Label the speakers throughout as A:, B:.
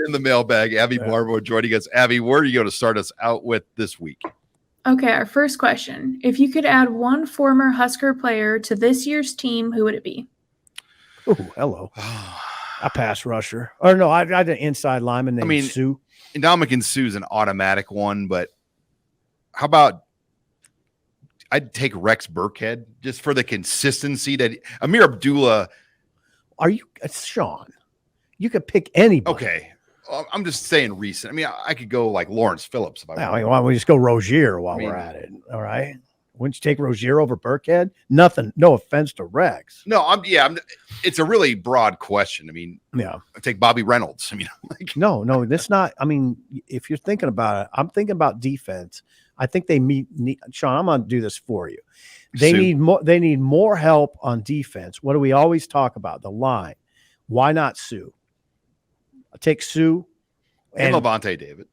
A: in the mailbag. Abby Barbo joining us. Abby, where are you going to start us out with this week?
B: Okay, our first question. If you could add one former Husker player to this year's team, who would it be?
C: Oh, hello. A pass rusher. Or no, I had an inside lineman named Sue.
A: Ndamukong Suh's an automatic one, but how about I'd take Rex Burkhead just for the consistency that Amir Abdullah.
C: Are you Sean? You could pick anybody.
A: Okay. I'm just saying recent. I mean, I could go like Lawrence Phillips. If I
C: why don't we just go Rozier while we're at it? All right. Wouldn't you take Rozier over Burkhead? Nothing. No offense to Rex.
A: No, it's a really broad question. I mean,
C: yeah.
A: I take Bobby Reynolds. I mean,
C: no, that's not. I mean, if you're thinking about it, I'm thinking about defense. I think they need Sean. I'm going to do this for you. They need more. They need more help on defense. What do we always talk about? The line. Why not Sue? I take Sue
A: and Levante David.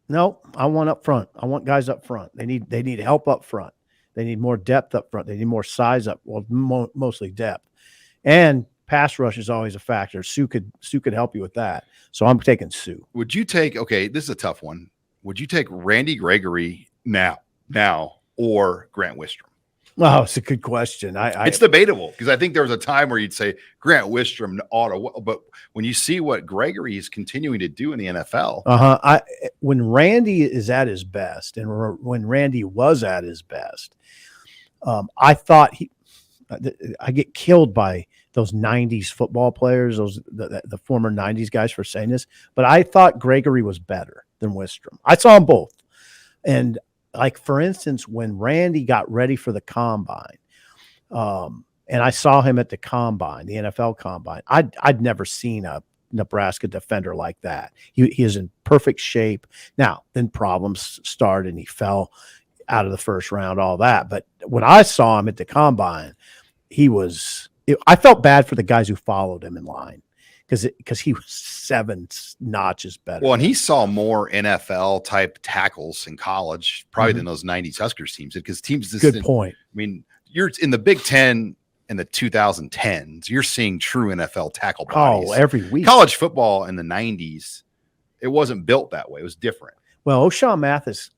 C: No, I want up front. I want guys up front. They need help up front. They need more depth up front. They need more size up. Well, mostly depth, and pass rush is always a factor. Sue could help you with that. So I'm taking Sue.
A: Would you take? Okay, this is a tough one. Would you take Randy Gregory now or Grant Wistrom?
C: Oh, it's a good question.
A: It's debatable because I think there was a time where you'd say Grant Wistrom ought, but when you see what Gregory is continuing to do in the NFL,
C: when Randy is at his best, and when Randy was at his best, I thought I get killed by those '90s football players, the former '90s guys for saying this, but I thought Gregory was better than Wistrom. I saw them both, and. Like, for instance, when Randy got ready for the combine, and I saw him at the combine, the NFL combine, I'd never seen a Nebraska defender like that. He is in perfect shape. Now, then problems started and he fell out of the first round, all that. But when I saw him at the combine, I felt bad for the guys who followed him in line. Because he was 7 notches better.
A: Well, and he saw more NFL type tackles in college, probably than those '90s Huskers teams did. Because teams,
C: good point.
A: I mean, you're in the Big Ten in the 2010s. You're seeing true NFL tackle bodies.
C: Oh, every week.
A: College football in the '90s, it wasn't built that way. It was different.
C: Well, O'Shawn Mathis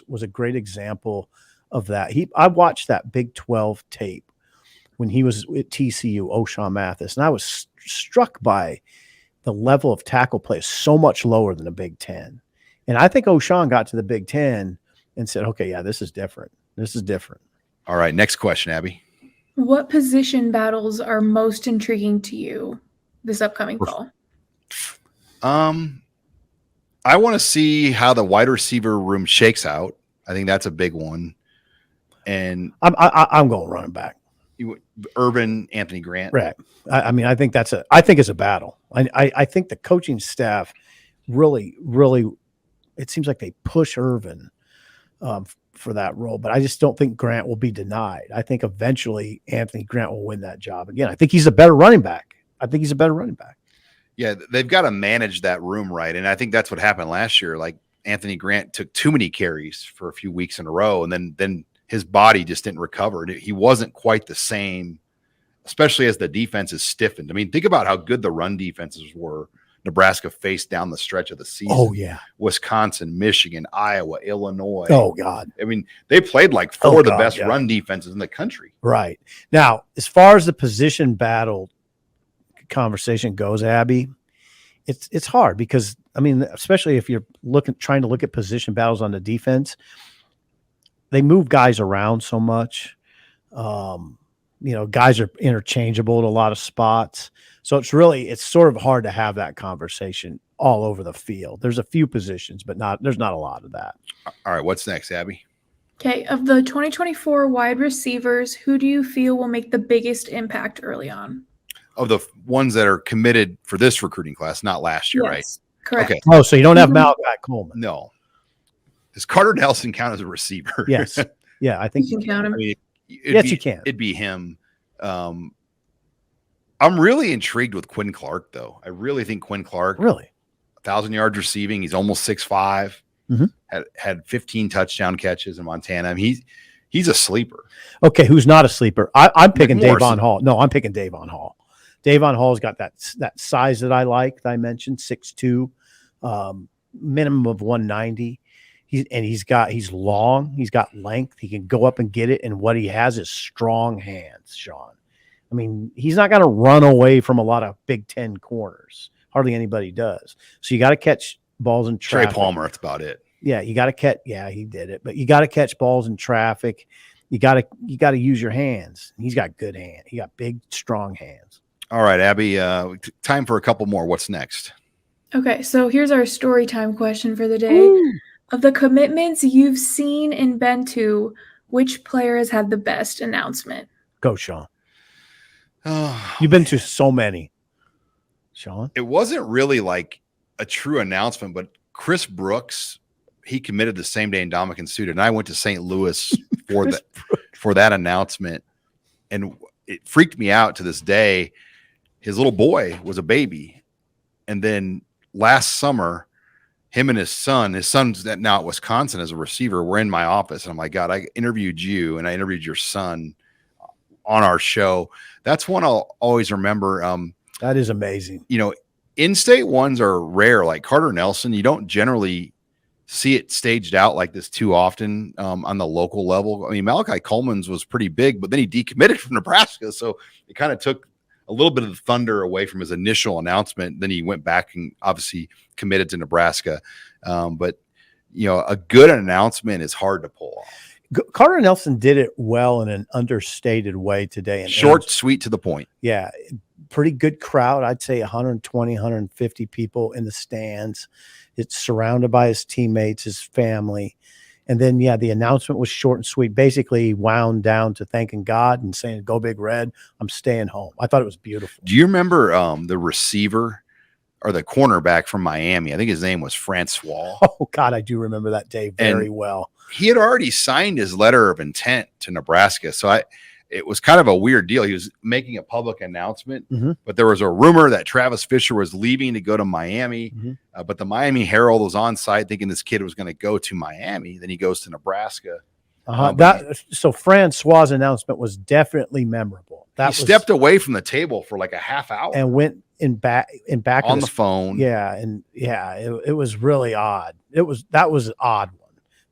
C: was a great example of that. I watched that Big 12 tape when he was at TCU, O'Shawn Mathis, and I was struck by the level of tackle play is so much lower than the Big Ten. And I think O'Shawn got to the Big Ten and said, okay, yeah, this is different. This is different.
A: All right, next question, Abby.
B: What position battles are most intriguing to you this upcoming fall?
A: I want to see how the wide receiver room shakes out. I think that's a big one. And
C: I'm going running back.
A: Urban, Anthony Grant.
C: Right. I mean, I think it's a battle. I think the coaching staff really, it seems like they push Irvin for that role, but I just don't think Grant will be denied. I think eventually Anthony Grant will win that job again. I think he's a better running back.
A: Yeah, they've got to manage that room right. And I think that's what happened last year. Like Anthony Grant took too many carries for a few weeks in a row, and then his body just didn't recover. He wasn't quite the same, especially as the defense is stiffened. I mean, think about how good the run defenses were Nebraska faced down the stretch of the season.
C: Oh, yeah.
A: Wisconsin, Michigan, Iowa, Illinois.
C: Oh, God.
A: I mean, they played like four of the best run defenses in the country.
C: Right. Now, as far as the position battle conversation goes, Abby, it's hard because, I mean, especially if you're trying to look at position battles on the defense, they move guys around so much. Guys are interchangeable at a lot of spots. So it's sort of hard to have that conversation all over the field. There's a few positions, but there's not a lot of that.
A: All right. What's next, Abby?
B: Okay. Of the 2024 wide receivers, who do you feel will make the biggest impact early on?
A: Of the ones that are committed for this recruiting class, not last year, right?
B: Correct.
A: Okay.
C: Oh, so you don't have Malachi Coleman.
A: No. Does Carter Nelson count as a receiver?
C: Yes. Yeah, I think
B: you can count him.
A: I mean,
C: you can.
A: It'd be him. I'm really intrigued with Quinn Clark, though. I really think Quinn Clark, 1,000 yards receiving. He's almost 6'5". Had 15 touchdown catches in Montana. I mean, he's a sleeper.
C: Okay, who's not a sleeper? I'm picking Davon Hall. No, I'm picking Davon Hall. Davon Hall's got that size that I like, that I mentioned, 6'2", minimum of 190. He's long, he's got length, he can go up and get it, and what he has is strong hands, Sean. I mean, he's not going to run away from a lot of Big Ten corners. Hardly anybody does. So you got to catch balls in traffic.
A: Trey Palmer, that's about it.
C: Yeah, you got to catch. Yeah, he did it, but you got to catch balls in traffic. You got to use your hands. He's got good hands. He got big, strong hands.
A: All right, Abby. Time for a couple more. What's next?
B: Okay, so here's our story time question for the day.
C: Ooh.
B: Of the commitments you've seen and been to, which player has had the best announcement?
C: Go, Sean.
A: Oh,
C: You've been to so many, Sean.
A: it wasn't really like a true announcement, but Chris Brooks, he committed the same day Ndamukong Suh, and I went to St. Louis for that announcement, and it freaked me out to this day. His little boy was a baby, and then last summer, him and his son's now at Wisconsin as a receiver, were in my office, and I'm like, God, I interviewed you and I interviewed your son on our show. That's one I'll always remember.
C: That is amazing.
A: You know, in-state ones are rare. Like Carter Nelson, you don't generally see it staged out like this too often on the local level. I mean, Malachi Coleman's was pretty big, but then he decommitted from Nebraska, so it kind of took a little bit of the thunder away from his initial announcement. Then he went back and obviously committed to Nebraska. But, you know, a good announcement is hard to pull off.
C: Carter Nelson did it well in an understated way today.
A: Short, sweet, to the point.
C: Yeah. Pretty good crowd. I'd say 120, 150 people in the stands. It's surrounded by his teammates, his family. And then, yeah, the announcement was short and sweet. Basically wound down to thanking God and saying, "Go Big Red. I'm staying home." I thought it was beautiful.
A: Do you remember the receiver or the cornerback from Miami? I think his name was Francois.
C: Oh, God, I do remember that day very well.
A: He had already signed his letter of intent to Nebraska. So it was kind of a weird deal. He was making a public announcement, but there was a rumor that Travis Fisher was leaving to go to Miami. But the Miami Herald was on site thinking this kid was going to go to Miami. Then he goes to Nebraska.
C: So Francois' announcement was definitely memorable.
A: He stepped away from the table for like a half hour
C: and went back
A: on the phone.
C: Yeah, and yeah, it was really odd. That was an odd one.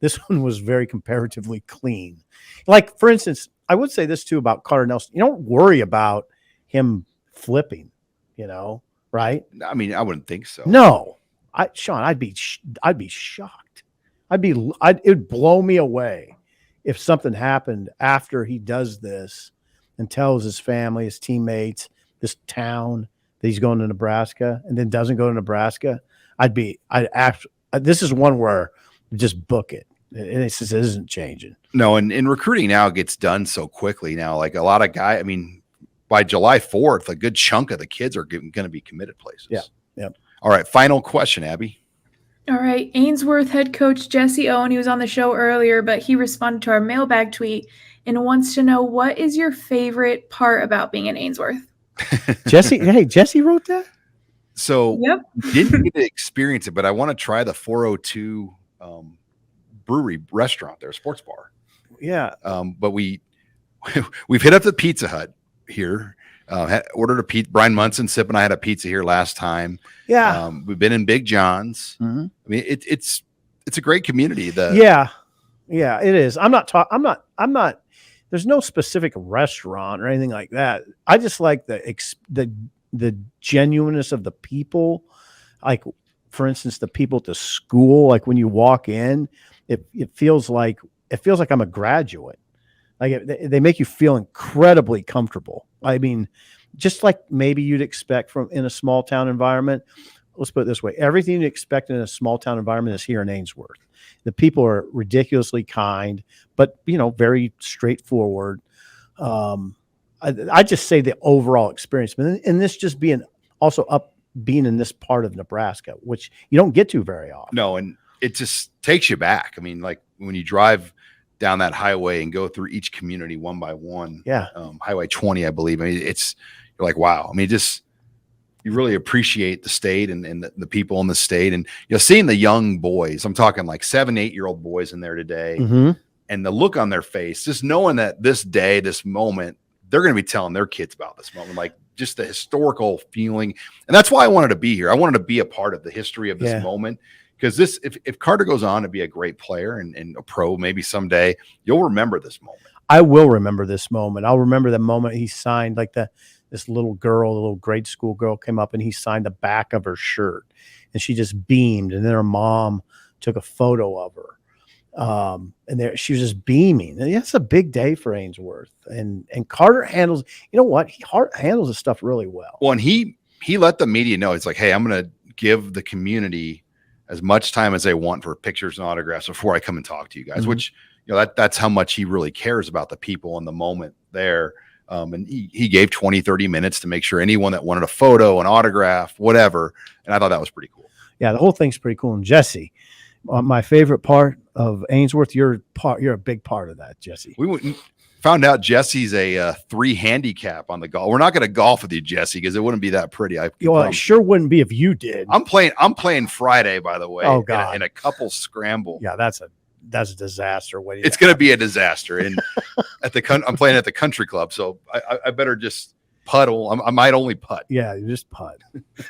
C: This one was very comparatively clean. Like, for instance, I would say this too about Carter Nelson. You don't worry about him flipping, right?
A: I mean, I wouldn't think so.
C: No, Sean, I'd be shocked. It would blow me away if something happened after he does this and tells his family, his teammates, this town that he's going to Nebraska, and then doesn't go to Nebraska. This is one where just book it. And it just isn't changing.
A: No, and recruiting now gets done so quickly now. Like a lot of guys, I mean, by July 4th, a good chunk of the kids are going to be committed places.
C: Yeah.
A: All right, final question, Abby.
B: All right, Ainsworth head coach Jesse Owen, he was on the show earlier, but he responded to our mailbag tweet and wants to know, what is your favorite part about being in Ainsworth?
C: Jesse wrote that?
A: So didn't get to experience it, but I want to try the 402 brewery restaurant there, sports bar.
C: Yeah.
A: But we've hit up the Pizza Hut here. Ordered a pizza. Brian Munson, Sip, and I had a pizza here last time.
C: Yeah.
A: We've been in Big John's. I mean, it's a great community.
C: Yeah, it is. I'm not. There's no specific restaurant or anything like that. I just like the genuineness of the people. Like, for instance, the people at the school. Like when you walk in, it feels like I'm a graduate. Like they make you feel incredibly comfortable. I mean, just like maybe you'd expect from in a small town environment. Let's put it this way: everything you'd expect in a small town environment is here in Ainsworth. The people are ridiculously kind, but very straightforward. I just say the overall experience, and this just being in this part of Nebraska, which you don't get to very often.
A: No, and it just takes you back. I mean, like when you drive down that highway and go through each community one by one.
C: Yeah.
A: Highway 20, I believe. I mean, you're like, wow. I mean, you really appreciate the state and the people in the state, and seeing the young boys. I'm talking like 7-8-year-old boys in there today, and the look on their face, just knowing that this day, this moment, they're going to be telling their kids about this moment. Like just the historical feeling. And that's why I wanted to be here. I wanted to be a part of the history of this moment. Because if Carter goes on to be a great player and a pro, maybe someday, you'll remember this moment.
C: I will remember this moment. I'll remember the moment he signed, like this little girl, the little grade school girl came up and he signed the back of her shirt and she just beamed. And then her mom took a photo of her. And there she was just beaming. And that's a big day for Ainsworth. And Carter handles, you know what? He handles this stuff really well.
A: Well, and he let the media know. It's like, hey, I'm going to give the community as much time as they want for pictures and autographs before I come and talk to you guys, which, you know, that's how much he really cares about the people in the moment there. And he gave 20, 30 minutes to make sure anyone that wanted a photo, an autograph, whatever. And I thought that was pretty cool. Yeah,
C: the whole thing's pretty cool. And Jesse, my favorite part of Ainsworth, you're a big part of that, Jesse.
A: We found out Jesse's a 3 handicap on the golf. We're not going to golf with you, Jesse, because it wouldn't be that pretty.
C: Well, it sure wouldn't be if you did.
A: I'm playing Friday, by the way.
C: Oh God,
A: in a couple scramble.
C: Yeah, that's a disaster.
A: It's going to be a disaster. And I'm playing at the country club, so I better just puddle. I might only putt.
C: Yeah, you just putt.